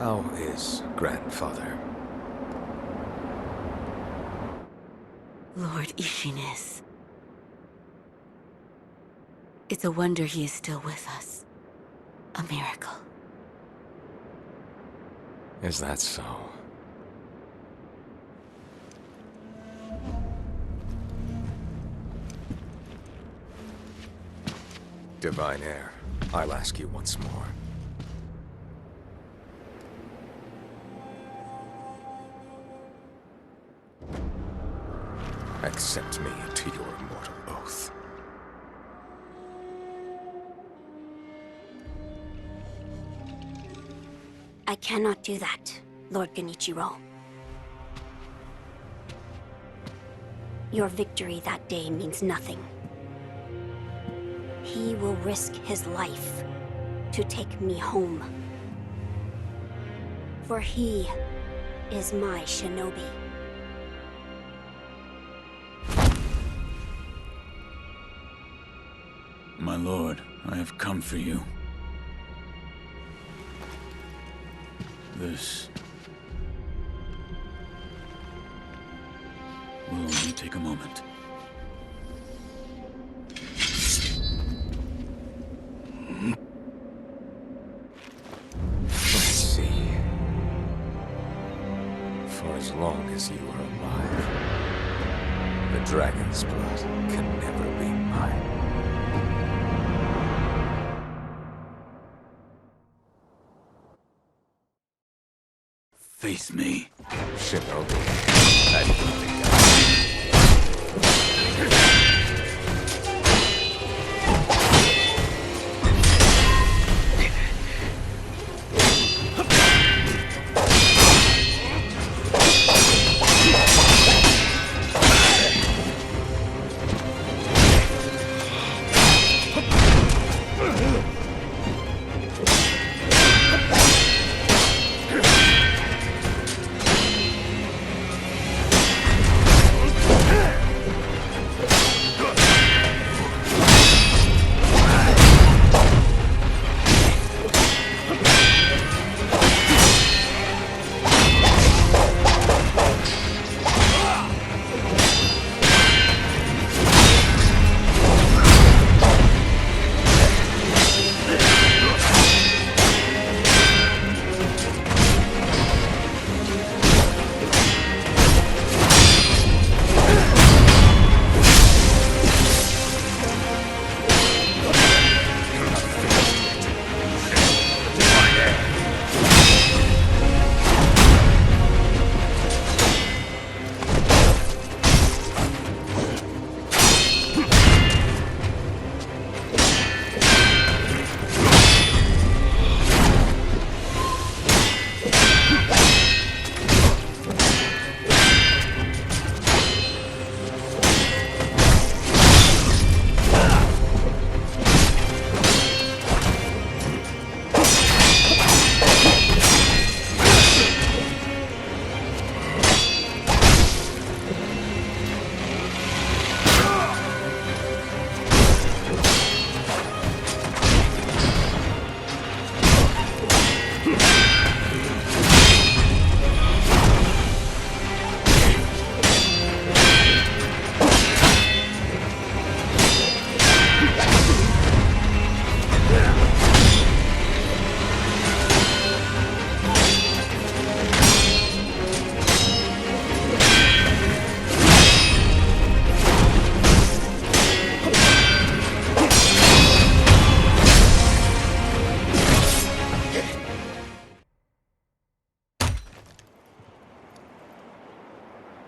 How is grandfather? Lord Ishinis. It's a wonder he is still with us. A miracle. Is that so? Divine Heir, I'll ask you once more. Accept me to your immortal oath. I cannot do that, Lord Genichiro. Your victory that day means nothing. He will risk his life to take me home. For he is my shinobi. My lord, I have come for you. This will only take a moment. Let's see. For as long as you are alive, the dragon's blood can never be mine. Face me. Shinobi, I didn't think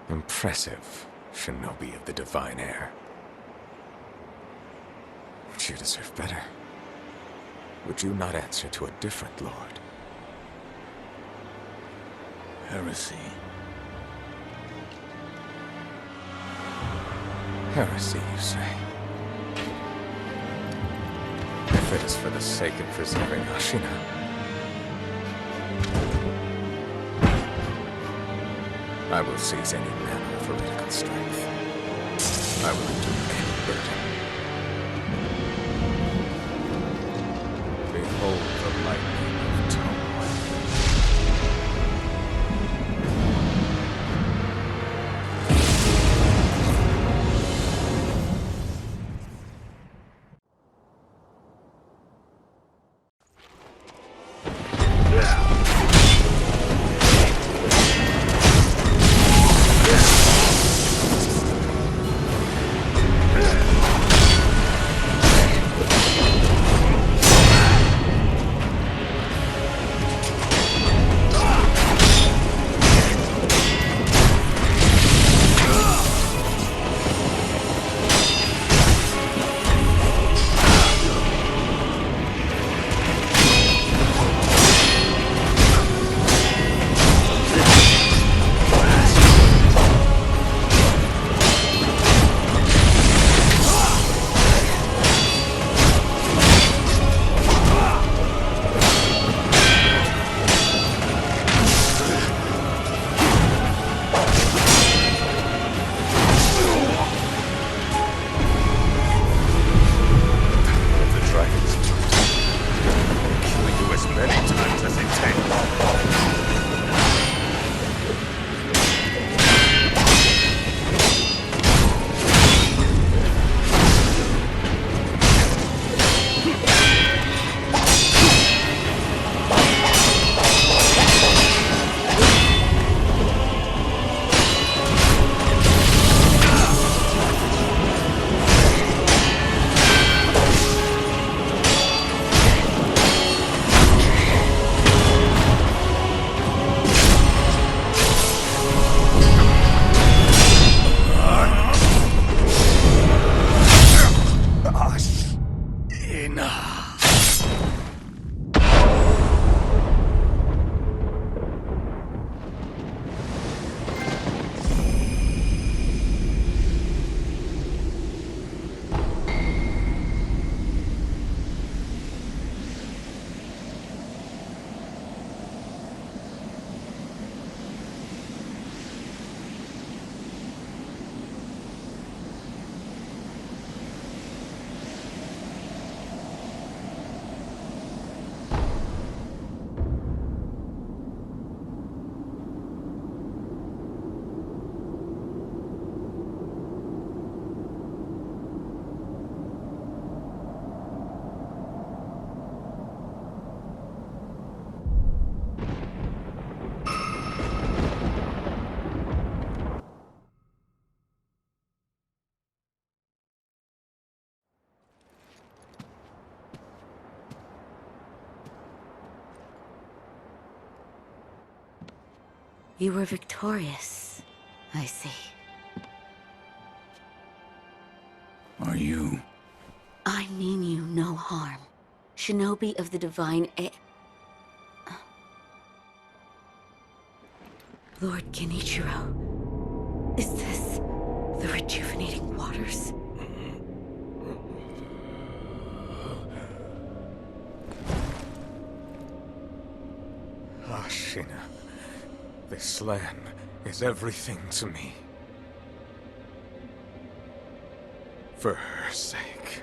Impressive, Shinobi of the Divine Heir. But you deserve better. Would you not answer to a different lord? Heresy. Heresy, you say? If it is for the sake of preserving Ashina. I will seize any manner of heretical strength. I will endure any burden. Behold the lightning of Tomoe. Ashina! You were victorious, I see. Are you? I mean you no harm. Shinobi of the Divine Lord Genichiro, is this the rejuvenating waters? Ashina, this land is everything to me. For her sake,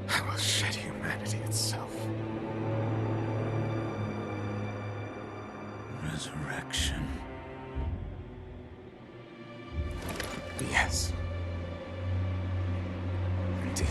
I will shed humanity itself. Resurrection. Yes. Indeed.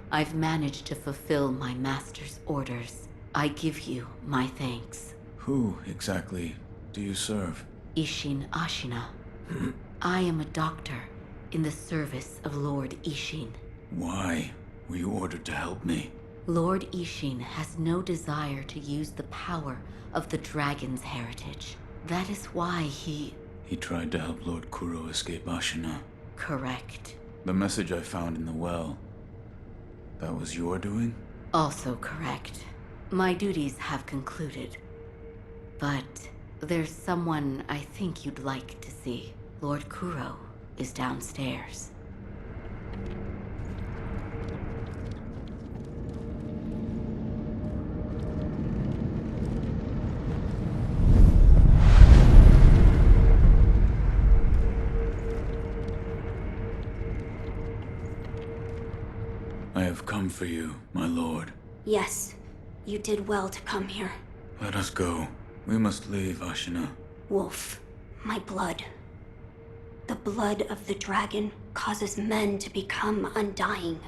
I've managed to fulfill my master's orders. I give you my thanks. Who exactly do you serve? Ishin Ashina. I am a doctor in the service of Lord Ishin. Why were you ordered to help me? Lord Ishin has no desire to use the power of the dragon's heritage. That is why he He tried to help Lord Kuro escape Ashina. Correct. The message I found in the well, that was your doing? Also correct. My duties have concluded. But there's someone I think you'd like to see. Lord Kuro is downstairs. I have come for you, my lord. Yes, you did well to come here. Let us go. We must leave Ashina. Wolf, my blood. The blood of the dragon causes men to become undying.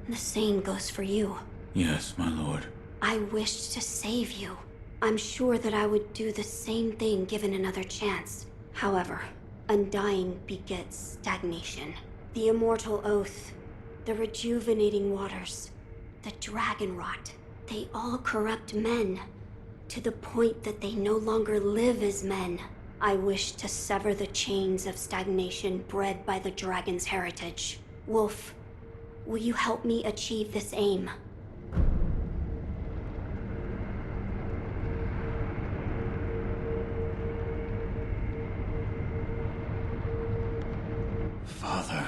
The same goes for you. Yes, my lord. I wished to save you. I'm sure that I would do the same thing given another chance. However, undying begets stagnation. The immortal oath, the rejuvenating waters, the dragon rot, they all corrupt men to the point that they no longer live as men. I wish to sever the chains of stagnation bred by the dragon's heritage. Wolf, will you help me achieve this aim? Father,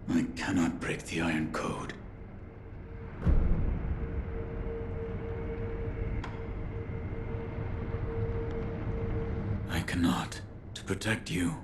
I cannot break the Iron Code. I cannot. To protect you,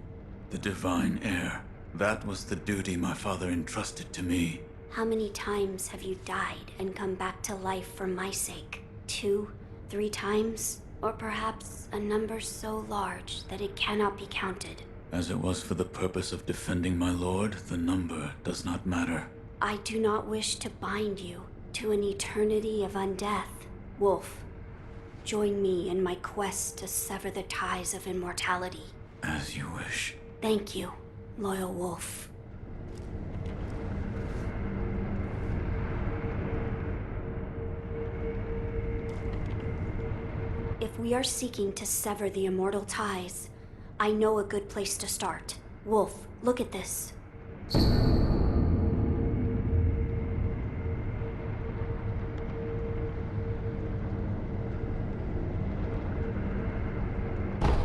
the divine heir. That was the duty my father entrusted to me. How many times have you died and come back to life for my sake? 2, 3 times? Or perhaps a number so large that it cannot be counted? As it was for the purpose of defending my lord, the number does not matter. I do not wish to bind you to an eternity of undeath. Wolf, join me in my quest to sever the ties of immortality. As you wish. Thank you, loyal wolf. If we are seeking to sever the immortal ties, I know a good place to start. Wolf, look at this.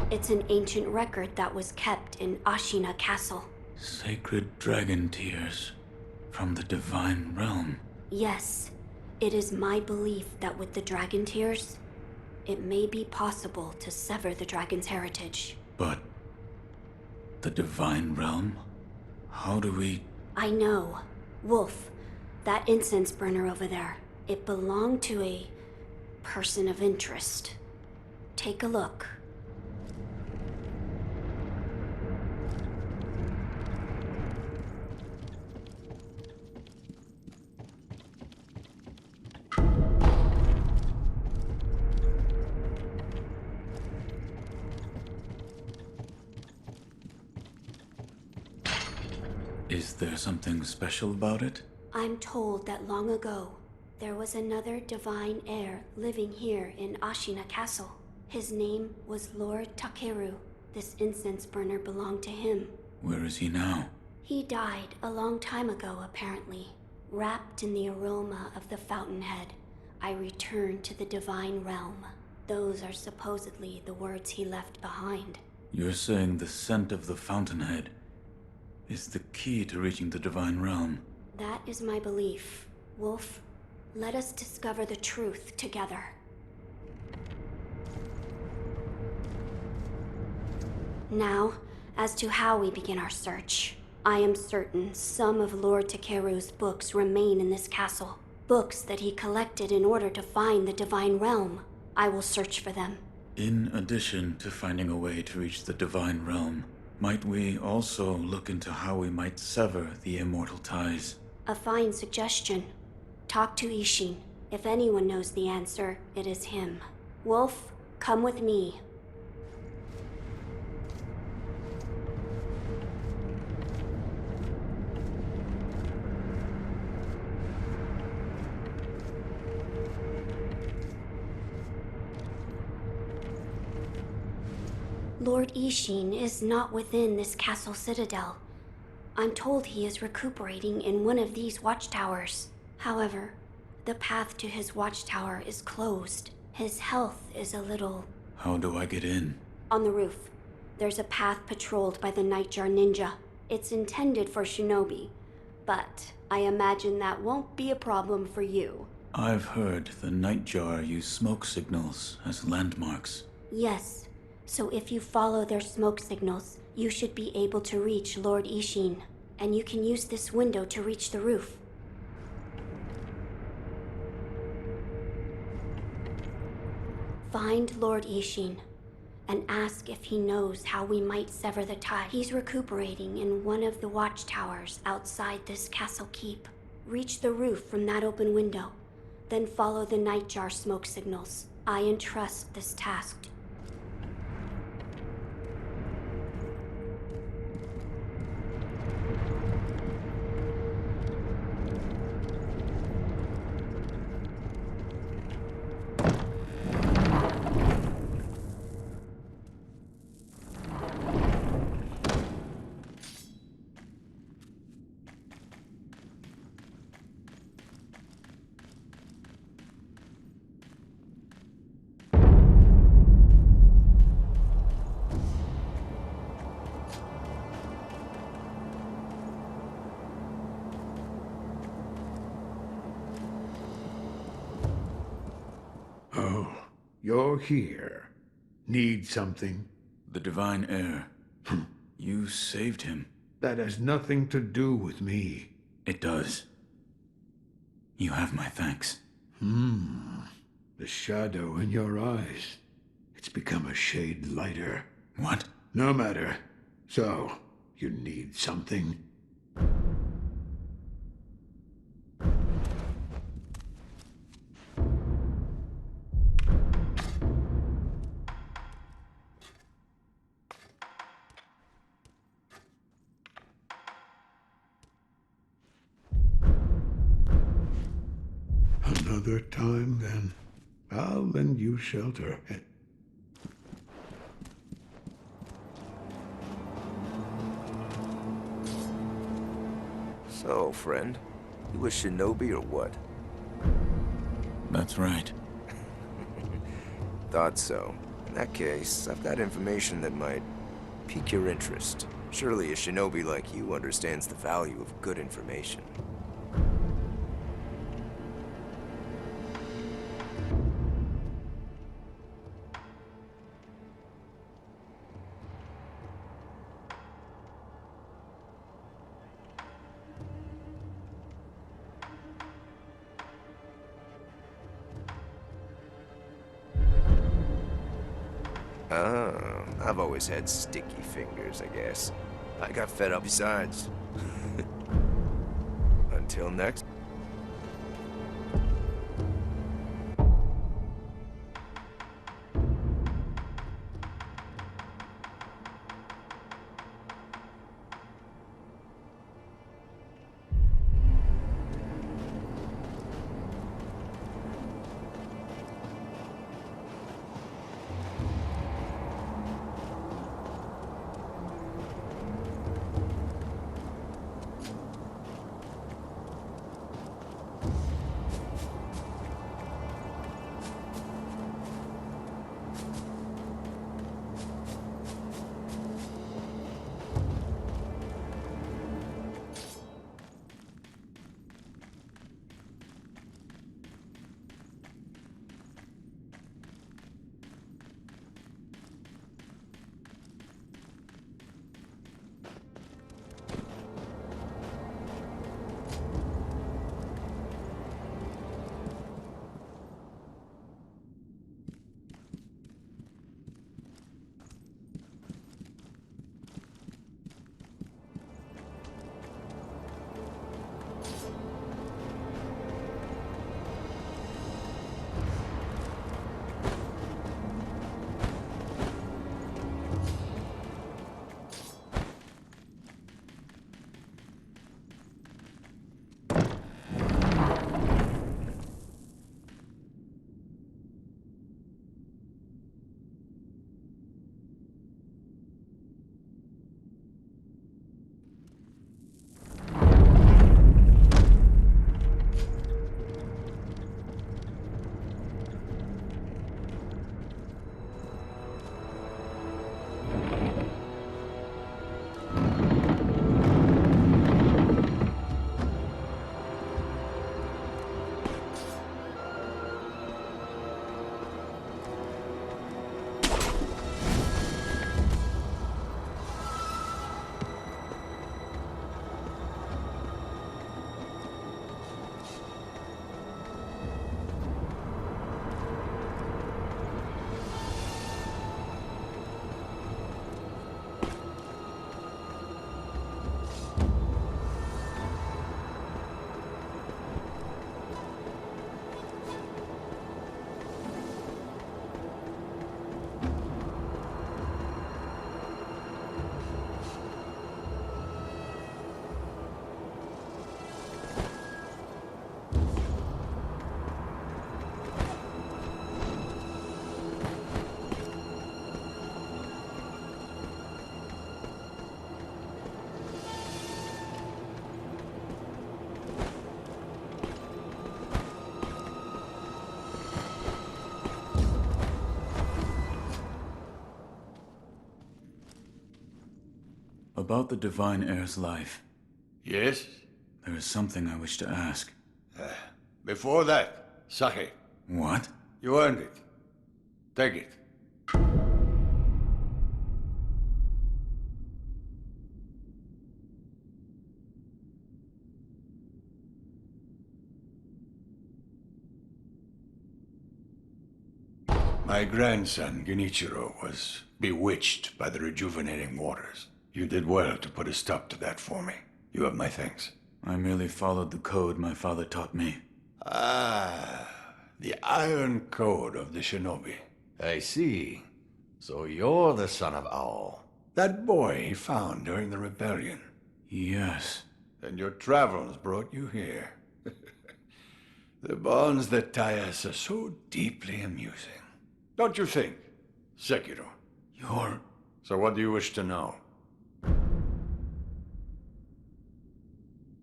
It's an ancient record that was kept in Ashina Castle. Sacred dragon tears from the divine realm. Yes, it is my belief that with the dragon tears, it may be possible to sever the dragon's heritage. But the divine realm? How do we... I know. Wolf, that incense burner over there, it belonged to a person of interest. Take a look. Is there something special about it? I'm told that long ago, there was another divine heir living here in Ashina Castle. His name was Lord Takeru. This incense burner belonged to him. Where is he now? He died a long time ago, apparently. Wrapped in the aroma of the fountainhead, I returned to the divine realm. Those are supposedly the words he left behind. You're saying the scent of the fountainhead is the key to reaching the divine realm? That is my belief. Wolf, let us discover the truth together. Now, as to how we begin our search. I am certain some of Lord Takeru's books remain in this castle. Books that he collected in order to find the divine realm. I will search for them. In addition to finding a way to reach the divine realm, might we also look into how we might sever the immortal ties? A fine suggestion. Talk to Ishin. If anyone knows the answer, it is him. Wolf, come with me. Lord Ishin is not within this castle citadel. I'm told he is recuperating in one of these watchtowers. However, the path to his watchtower is closed. His health is a little... How do I get in? On the roof, there's a path patrolled by the Nightjar Ninja. It's intended for shinobi, but I imagine that won't be a problem for you. I've heard the Nightjar use smoke signals as landmarks. Yes, so if you follow their smoke signals, you should be able to reach Lord Ishin, and you can use this window to reach the roof. Find Lord Ishin and ask if he knows how we might sever the tie. He's recuperating in one of the watchtowers outside this castle keep. Reach the roof from that open window, then follow the Nightjar smoke signals. I entrust this task to... Oh, you're here. Need something? The Divine Heir. You saved him. That has nothing to do with me. It does. You have my thanks. The shadow in your eyes. It's become a shade lighter. What? No matter. So, you need something? Another time, then. I'll lend you shelter. So, friend, you a shinobi or what? That's right. Thought so. In that case, I've got information that might pique your interest. Surely a shinobi like you understands the value of good information. Oh, I've always had sticky fingers, I guess. I got fed up besides. Until next. About the Divine Heir's life, Yes? there is something I wish to ask. Before that, sake. What? You earned it. Take it. My grandson, Genichiro, was bewitched by the rejuvenating waters. You did well to put a stop to that for me. You have my thanks. I merely followed the code my father taught me. Ah, the Iron Code of the Shinobi. I see. So you're the son of Owl. That boy he found during the rebellion. Yes. And your travels brought you here. The bonds that tie us are so deeply amusing. Don't you think, Sekiro? You're... So what do you wish to know?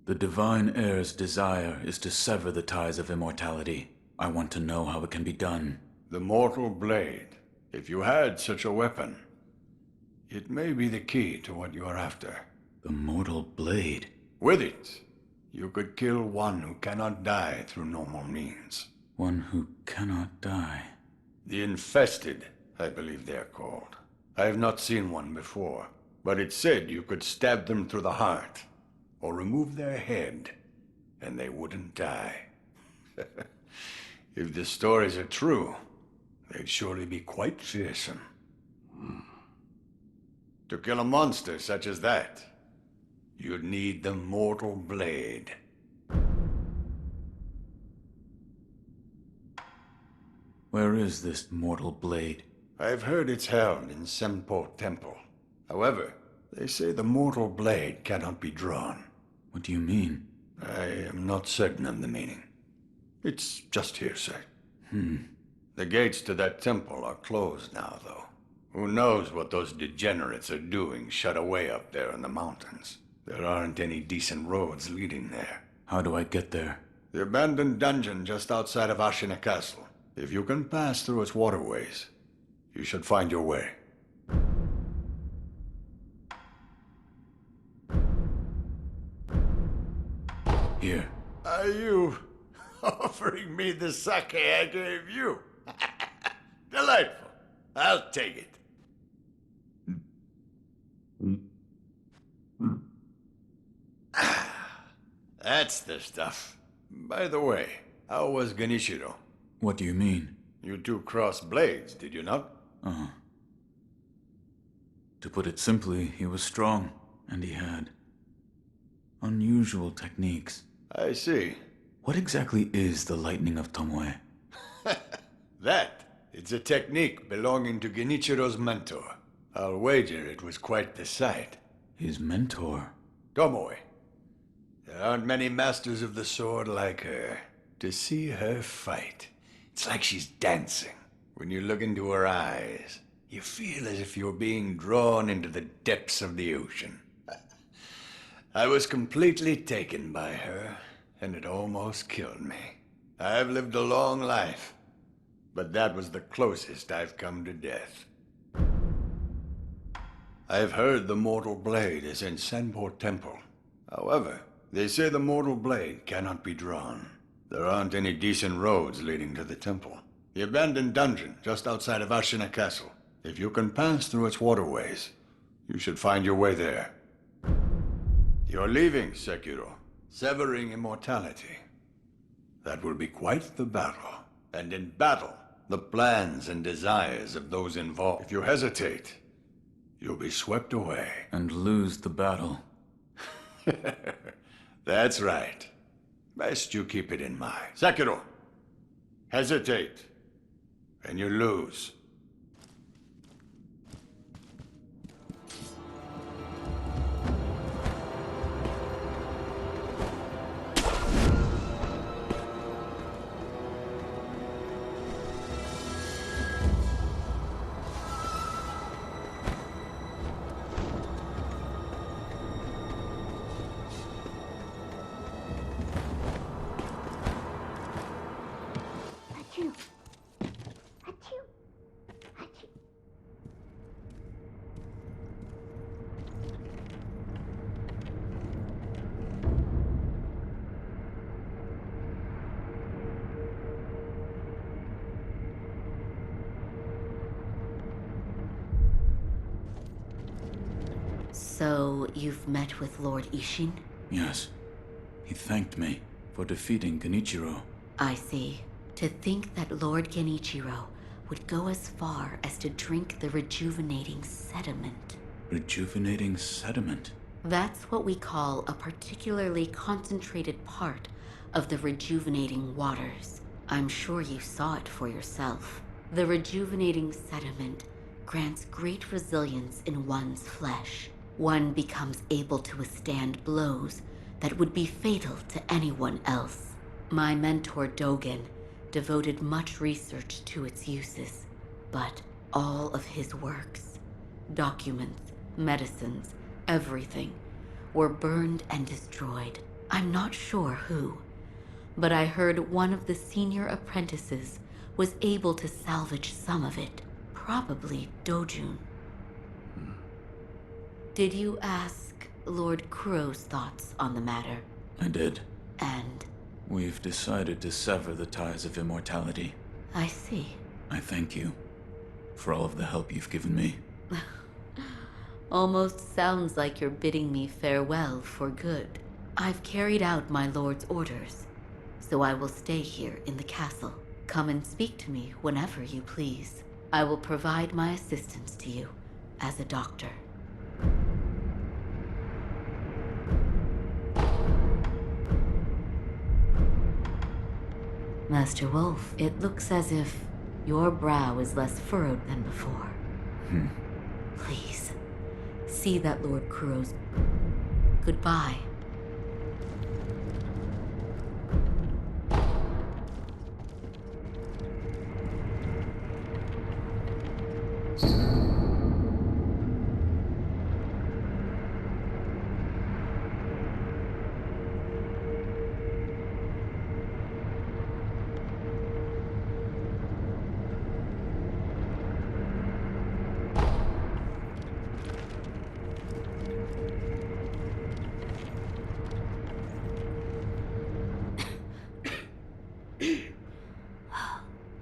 The Divine Heir's desire is to sever the ties of immortality. I want to know how it can be done. The Mortal Blade. If you had such a weapon, it may be the key to what you are after. The Mortal Blade? With it, you could kill one who cannot die through normal means. One who cannot die. The Infested, I believe they're called. I have not seen one before, but it said you could stab them through the heart, or remove their head, and they wouldn't die. If the stories are true, they'd surely be quite fearsome. To kill a monster such as that, you'd need the Mortal Blade. Where is this Mortal Blade? I've heard it's held in Senpo Temple. However, they say the Mortal Blade cannot be drawn. What do you mean? I am not certain of the meaning. It's just hearsay. The gates to that temple are closed now, though. Who knows what those degenerates are doing shut away up there in the mountains. There aren't any decent roads leading there. How do I get there? The abandoned dungeon just outside of Ashina Castle. If you can pass through its waterways, you should find your way. Here. Are you offering me the sake I gave you? Delightful. I'll take it. That's the stuff. By the way, how was Genichiro? What do you mean? You two crossed blades, did you not? Uh-huh. To put it simply, he was strong, and he had unusual techniques. I see. What exactly is the Lightning of Tomoe? It's a technique belonging to Genichiro's mentor. I'll wager it was quite the sight. His mentor? Tomoe. There aren't many masters of the sword like her. To see her fight, it's like she's dancing. When you look into her eyes, you feel as if you're being drawn into the depths of the ocean. I was completely taken by her, and it almost killed me. I've lived a long life, but that was the closest I've come to death. I've heard the Mortal Blade is in Senpo Temple. However, they say the Mortal Blade cannot be drawn. There aren't any decent roads leading to the temple. The abandoned dungeon just outside of Ashina Castle. If you can pass through its waterways, you should find your way there. You're leaving, Sekiro. Severing immortality. That will be quite the battle. And in battle, the plans and desires of those involved. If you hesitate, you'll be swept away. And lose the battle. That's right. Best you keep it in mind. Sekiro, hesitate, and you lose. So, you've met with Lord Ishin? Yes. He thanked me for defeating Genichiro. I see. To think that Lord Genichiro would go as far as to drink the rejuvenating sediment. Rejuvenating sediment? That's what we call a particularly concentrated part of the rejuvenating waters. I'm sure you saw it for yourself. The rejuvenating sediment grants great resilience in one's flesh. One becomes able to withstand blows that would be fatal to anyone else. My mentor Dogen devoted much research to its uses, but all of his works, documents, medicines, everything, were burned and destroyed. I'm not sure who, but I heard one of the senior apprentices was able to salvage some of it, probably Dojun. Did you ask Lord Kuro's thoughts on the matter? I did. And We've decided to sever the ties of immortality. I see. I thank you for all of the help you've given me. Almost sounds like you're bidding me farewell for good. I've carried out my lord's orders, so I will stay here in the castle. Come and speak to me whenever you please. I will provide my assistance to you as a doctor. Master Wolf, it looks as if your brow is less furrowed than before. Please, see that Lord Kuro's goodbye.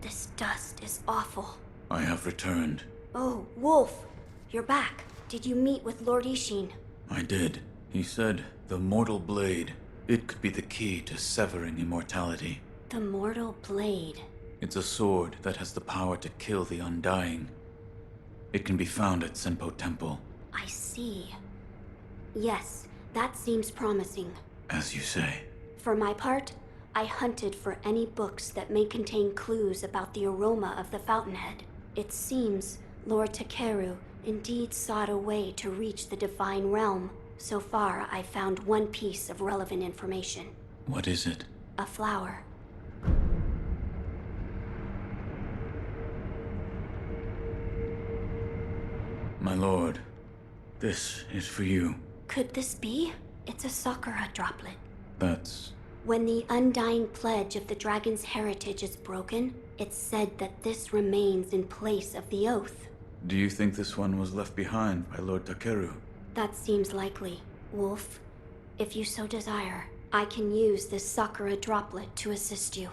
This dust is awful. I have returned. Oh, Wolf, you're back. Did you meet with Lord Ishin? I did. He said the mortal blade, it could be the key to severing immortality. The mortal blade. It's a sword that has the power to kill the undying. It can be found at Senpo Temple. I see. Yes, that seems promising. As you say. For my part, I hunted for any books that may contain clues about the aroma of the fountainhead. It seems Lord Takeru indeed sought a way to reach the divine realm. So far, I found one piece of relevant information. What is it? A flower. My lord, this is for you. Could this be? It's a Sakura droplet. That's... When the undying pledge of the dragon's heritage is broken, it's said that this remains in place of the oath. Do you think this one was left behind by Lord Takeru? That seems likely. Wolf, if you so desire, I can use this Sakura droplet to assist you.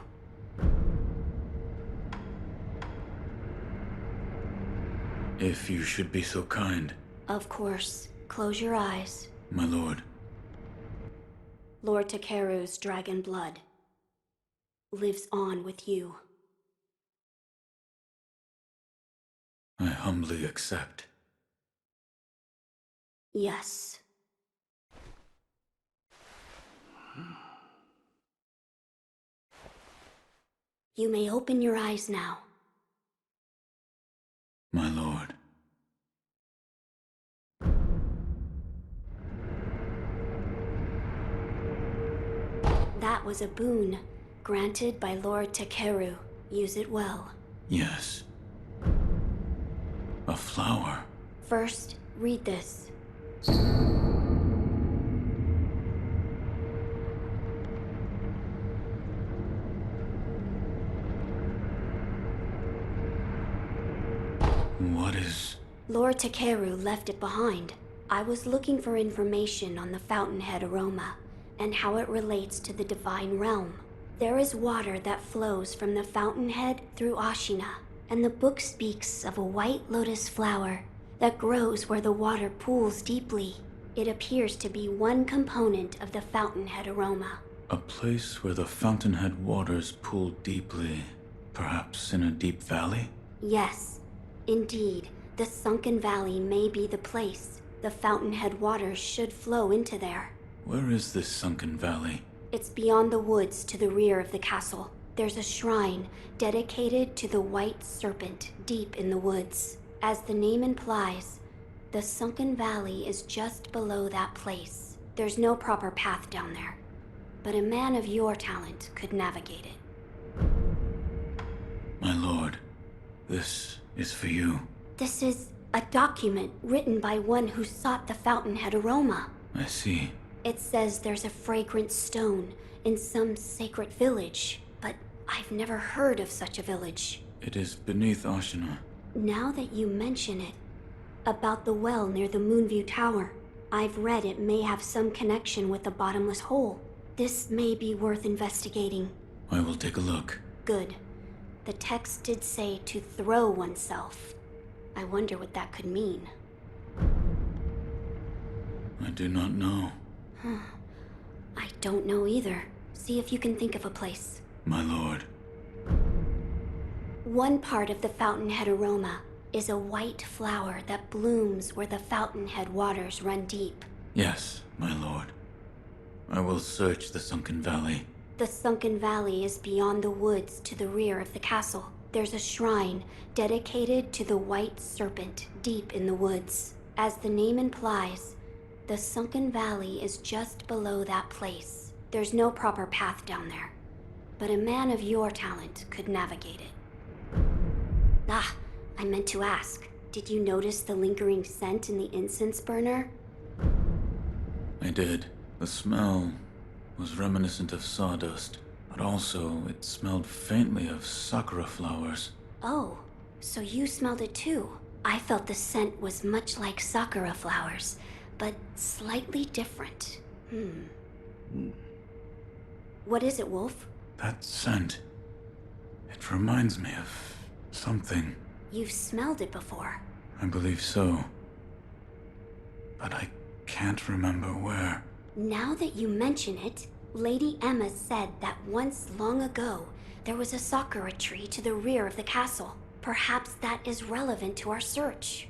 If you should be so kind. Of course. Close your eyes. My lord. Lord Takeru's dragon blood lives on with you. I humbly accept. Yes. You may open your eyes now. My lord. That was a boon, granted by Lord Takeru. Use it well. Yes. A flower. First, read this. What is... Lord Takeru left it behind. I was looking for information on the fountainhead aroma and how it relates to the divine realm. There is water that flows from the fountainhead through Ashina, and the book speaks of a white lotus flower that grows where the water pools deeply. It appears to be one component of the fountainhead aroma. A place where the fountainhead waters pool deeply, perhaps in a deep valley? Yes, indeed, the sunken valley may be the place. The fountainhead waters should flow into there. Where is this sunken valley? It's beyond the woods to the rear of the castle. There's a shrine dedicated to the white serpent deep in the woods. As the name implies, the sunken valley is just below that place. There's no proper path down there, but a man of your talent could navigate it. My lord, this is for you. This is a document written by one who sought the fountainhead aroma. I see. It says there's a fragrant stone in some sacred village, but I've never heard of such a village. It is beneath Ashina. Now that you mention it, about the well near the Moonview Tower, I've read it may have some connection with the bottomless hole. This may be worth investigating. I will take a look. Good. The text did say to throw oneself. I wonder what that could mean. I do not know. I don't know either. See if you can think of a place. My lord. One part of the fountainhead aroma is a white flower that blooms where the fountainhead waters run deep. Yes, my lord. I will search the sunken valley. The sunken valley is beyond the woods to the rear of the castle. There's a shrine dedicated to the white serpent deep in the woods. As the name implies, the sunken valley is just below that place. There's no proper path down there, but a man of your talent could navigate it. Ah, I meant to ask, did you notice the lingering scent in the incense burner? I did. The smell was reminiscent of sawdust, but also it smelled faintly of sakura flowers. Oh, so you smelled it too. I felt the scent was much like sakura flowers, but slightly different. What is it, Wolf? That scent. It reminds me of something. You've smelled it before. I believe so. But I can't remember where. Now that you mention it, Lady Emma said that once long ago, there was a sakura tree to the rear of the castle. Perhaps that is relevant to our search.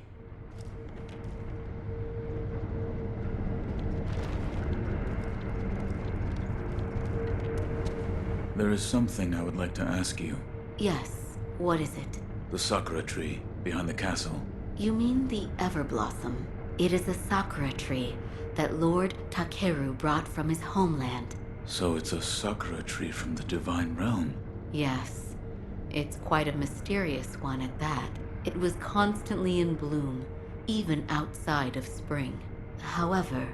There is something I would like to ask you. Yes, what is it? The sakura tree behind the castle. You mean the Everblossom? It is a sakura tree that Lord Takeru brought from his homeland. So it's a sakura tree from the divine realm. Yes, it's quite a mysterious one at that. It was constantly in bloom, even outside of spring. However,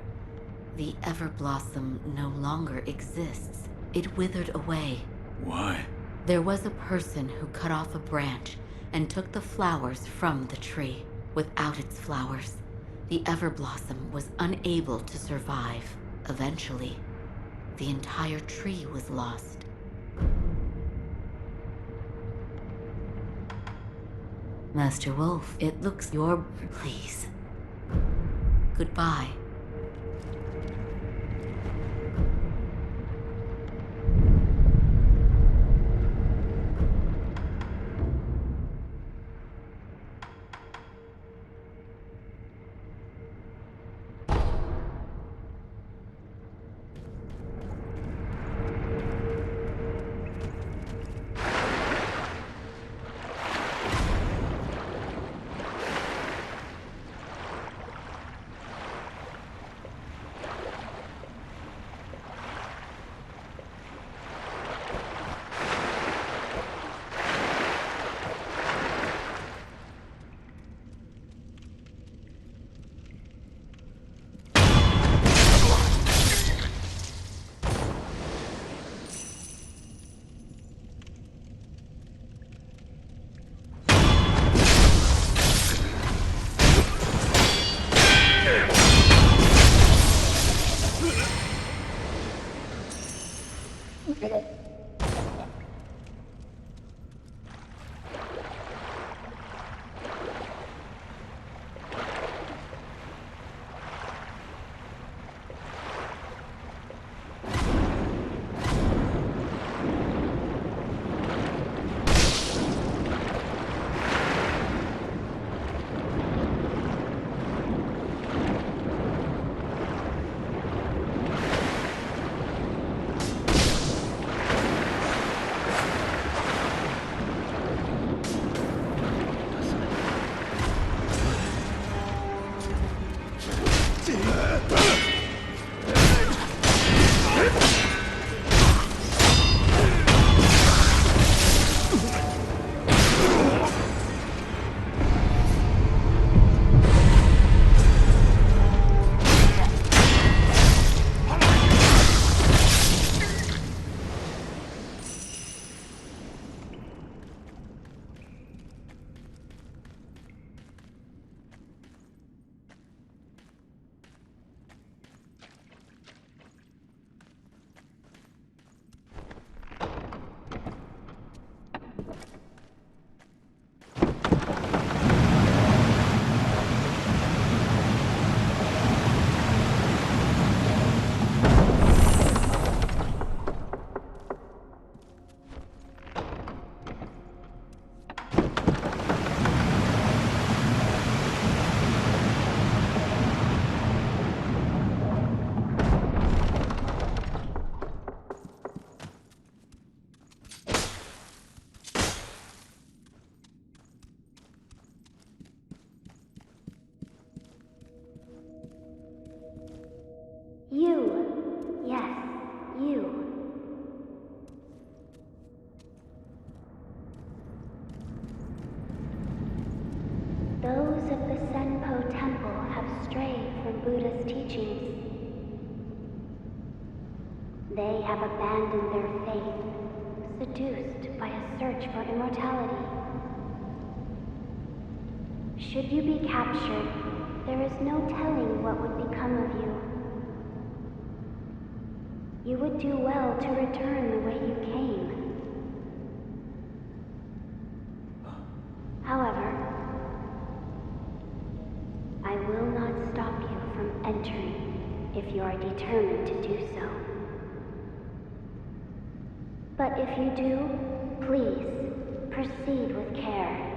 the Everblossom no longer exists. It withered away. Why? There was a person who cut off a branch and took the flowers from the tree. Without its flowers, the Everblossom was unable to survive. Eventually, the entire tree was lost. Master Wolf, it looks your... Please. Goodbye. You. Those of the Senpo Temple have strayed from Buddha's teachings. They have abandoned their faith, seduced by a search for immortality. Should you be captured, there is no telling what would become of you. You would do well to return the way you came. However, I will not stop you from entering if you are determined to do so. But if you do, please proceed with care.